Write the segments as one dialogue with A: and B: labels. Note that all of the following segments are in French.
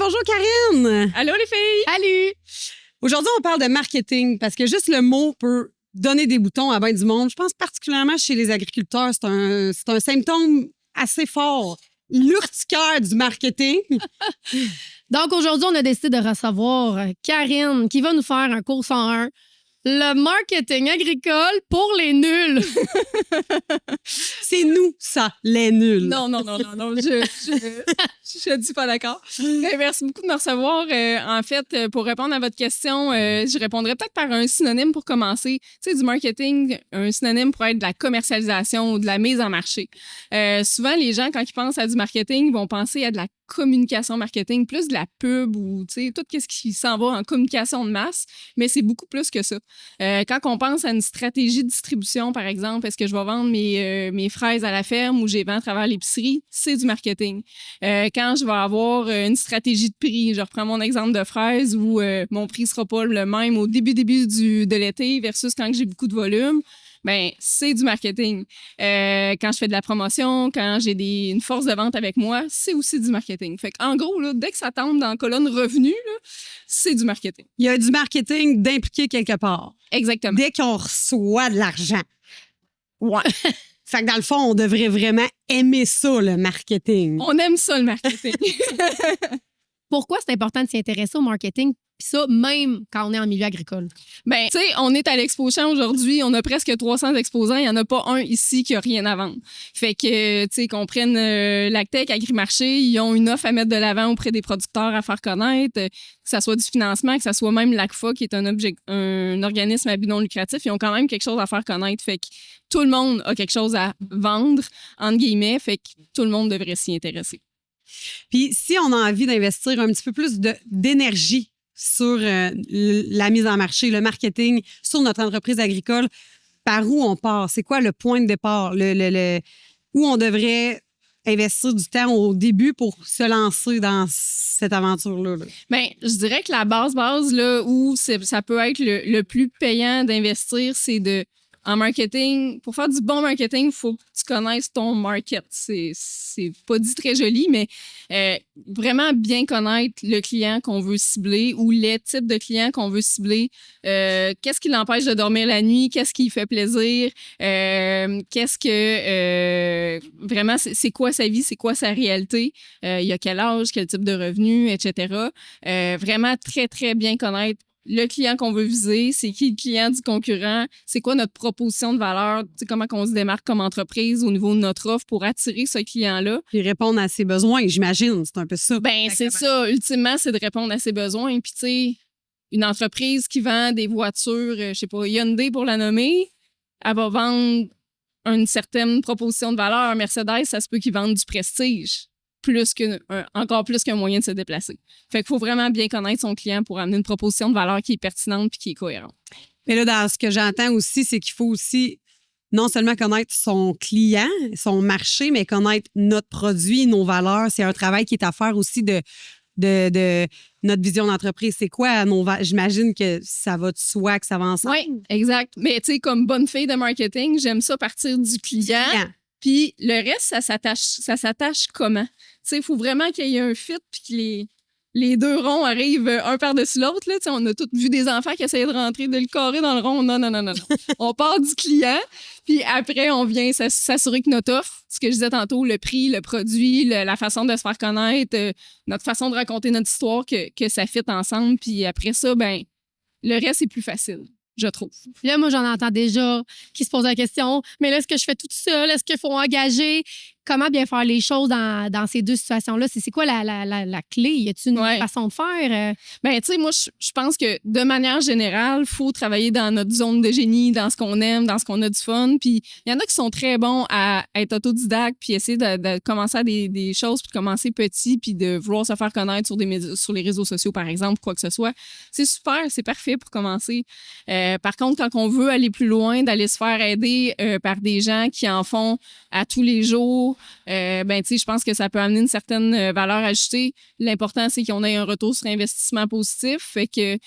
A: bonjour Karine!
B: Allô les filles!
A: Salut! Aujourd'hui, on parle de marketing parce que juste le mot peut donner des boutons à bien du monde. Je pense particulièrement chez les agriculteurs, c'est un symptôme assez fort. L'urticaire du marketing.
C: Donc, aujourd'hui, on a décidé de recevoir Karine qui va nous faire un cours 101. Le marketing agricole pour les nuls.
A: C'est nous, ça, les nuls.
B: Non, je dis pas d'accord. Merci beaucoup de me recevoir. En fait, pour répondre à votre question, je répondrais peut-être par un synonyme pour commencer. Tu sais, du marketing, un synonyme pourrait être de la commercialisation ou de la mise en marché. Souvent, les gens, quand ils pensent à du marketing, vont penser à de la communication marketing, plus de la pub ou, tu sais, tout ce qui s'en va en communication de masse, mais c'est beaucoup plus que ça. Quand on pense à une stratégie de distribution, par exemple, est-ce que je vais vendre mes fraises à la ferme ou je les vends à travers l'épicerie, c'est du marketing. Quand je vais avoir une stratégie de prix, je reprends mon exemple de fraises où mon prix sera pas le même au début de l'été versus quand j'ai beaucoup de volume, ben c'est du marketing. Quand je fais de la promotion, quand j'ai une force de vente avec moi, c'est aussi du marketing. Fait qu'en gros, là, dès que ça tombe dans la colonne revenus, là, c'est du marketing.
A: Il y a du marketing d'impliquer quelque part.
B: Exactement.
A: Dès qu'on reçoit de l'argent.
B: Ouais.
A: Fait que dans le fond, on devrait vraiment aimer ça, le marketing.
B: On aime ça, le marketing.
C: Pourquoi c'est important de s'y intéresser au marketing? Puis ça, même quand on est en milieu agricole.
B: Ben, tu sais, on est à l'Expo Champ aujourd'hui, on a presque 300 exposants, il n'y en a pas un ici qui a rien à vendre. Fait que, tu sais, qu'on prenne Lactec, Agrimarché, ils ont une offre à mettre de l'avant auprès des producteurs à faire connaître, que ça soit du financement, que ça soit même l'ACFA, qui est un organisme à but non lucratif, ils ont quand même quelque chose à faire connaître. Fait que tout le monde a quelque chose à vendre, entre guillemets, fait que tout le monde devrait s'y intéresser.
A: Puis si on a envie d'investir un petit peu plus d'énergie sur la mise en marché, le marketing, sur notre entreprise agricole, par où on part? C'est quoi le point de départ? Où on devrait investir du temps au début pour se lancer dans cette aventure-là?
B: Bien, je dirais que la base, là, où ça peut être le plus payant d'investir, c'est en marketing. Pour faire du bon marketing, il faut que tu connaisses ton market. C'est pas dit très joli, mais vraiment bien connaître le client qu'on veut cibler ou les types de clients qu'on veut cibler. Qu'est-ce qui l'empêche de dormir la nuit? Qu'est-ce qui lui fait plaisir? Vraiment, c'est quoi sa vie? C'est quoi sa réalité? Il a quel âge? Quel type de revenus? Etc. Vraiment très, très bien connaître le client qu'on veut viser, c'est qui le client du concurrent, c'est quoi notre proposition de valeur, comment on se démarque comme entreprise au niveau de notre offre pour attirer ce client-là.
A: Puis répondre à ses besoins, j'imagine, c'est un peu ça.
B: Ben c'est ça, ultimement, c'est de répondre à ses besoins. Puis tu sais, une entreprise qui vend des voitures, je sais pas, Hyundai pour la nommer, elle va vendre une certaine proposition de valeur. Mercedes, ça se peut qu'ils vendent du prestige. Encore plus qu'un moyen de se déplacer. Fait qu'il faut vraiment bien connaître son client pour amener une proposition de valeur qui est pertinente puis qui est cohérente.
A: Mais là, dans ce que j'entends aussi, c'est qu'il faut aussi non seulement connaître son client, son marché, mais connaître notre produit, nos valeurs. C'est un travail qui est à faire aussi de notre vision d'entreprise. C'est quoi j'imagine que ça va de soi, que ça va ensemble.
B: Oui, exact. Mais tu sais, comme bonne fille de marketing, j'aime ça partir du client. Puis le reste, ça s'attache comment? Tu sais, il faut vraiment qu'il y ait un fit puis que les deux ronds arrivent un par-dessus l'autre. Là. On a tous vu des enfants qui essayaient de rentrer de le carré dans le rond. Non. On part du client, puis après, on vient s'assurer que notre offre, ce que je disais tantôt, le prix, le produit, la façon de se faire connaître, notre façon de raconter notre histoire, que ça fit ensemble. Puis après ça, ben le reste est plus facile. Je trouve.
C: Là, moi, j'en entends déjà qui se posent la question, mais là, est-ce que je fais toute seule? Est-ce qu'il faut engager? Comment bien faire les choses dans ces deux situations-là? C'est quoi la clé? Y a-t-il une façon de faire?
B: Ben, tu sais, moi, je pense que de manière générale, il faut travailler dans notre zone de génie, dans ce qu'on aime, dans ce qu'on a du fun. Puis, il y en a qui sont très bons à être autodidactes, puis essayer de commencer à des choses, puis de commencer petit, puis de vouloir se faire connaître sur les réseaux sociaux, par exemple, quoi que ce soit. C'est super, c'est parfait pour commencer. Par contre, quand on veut aller plus loin, d'aller se faire aider par des gens qui en font à tous les jours, je pense que ça peut amener une certaine valeur ajoutée. L'important, c'est qu'on ait un retour sur investissement positif. Fait que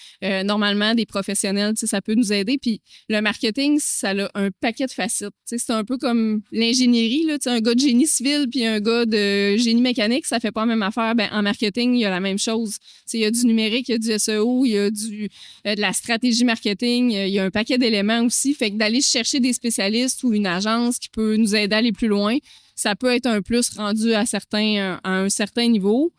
B: normalement, des professionnels, ça peut nous aider. Puis le marketing, ça a un paquet de facettes. C'est un peu comme l'ingénierie. Là, un gars de génie civil puis un gars de génie mécanique, ça fait pas la même affaire. En marketing, il y a la même chose. Il y a du numérique, il y a du SEO, il y a de la stratégie marketing, il y a un paquet d'éléments aussi. Fait que d'aller chercher des spécialistes ou une agence qui peut nous aider à aller plus loin, ça peut être un plus rendu à un certain niveau.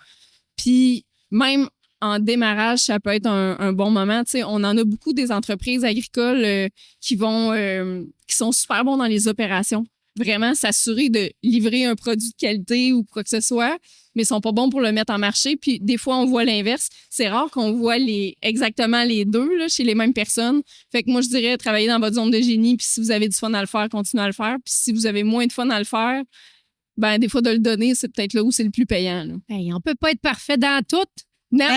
B: Puis même en démarrage, ça peut être un bon moment. On en a beaucoup des entreprises agricoles qui sont super bons dans les opérations. Vraiment s'assurer de livrer un produit de qualité ou quoi que ce soit, mais ils sont pas bons pour le mettre en marché. Puis des fois, on voit l'inverse. C'est rare qu'on voit exactement les deux là, chez les mêmes personnes. Fait que moi, je dirais travailler dans votre zone de génie, puis si vous avez du fun à le faire, continuez à le faire. Puis si vous avez moins de fun à le faire, des fois, de le donner, c'est peut-être là où c'est le plus payant. Là.
C: Hey, on peut pas être parfait dans tout.
A: Non.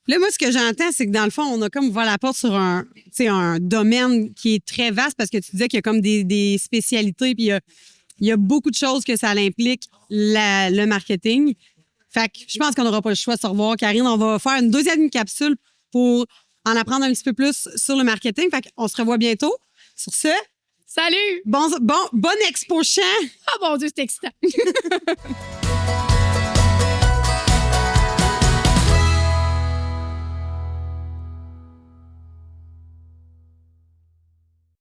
A: Là, moi, ce que j'entends, c'est que dans le fond, on a comme ouvert la porte sur un domaine qui est très vaste parce que tu disais qu'il y a comme des spécialités, puis il y a beaucoup de choses que ça implique, le marketing. Fait que je pense qu'on n'aura pas le choix de se revoir. Karine, on va faire une deuxième capsule pour en apprendre un petit peu plus sur le marketing. Fait qu'on se revoit bientôt. Sur ce,
C: salut!
A: Bon expo champ!
C: Oh mon Dieu, c'est excitant!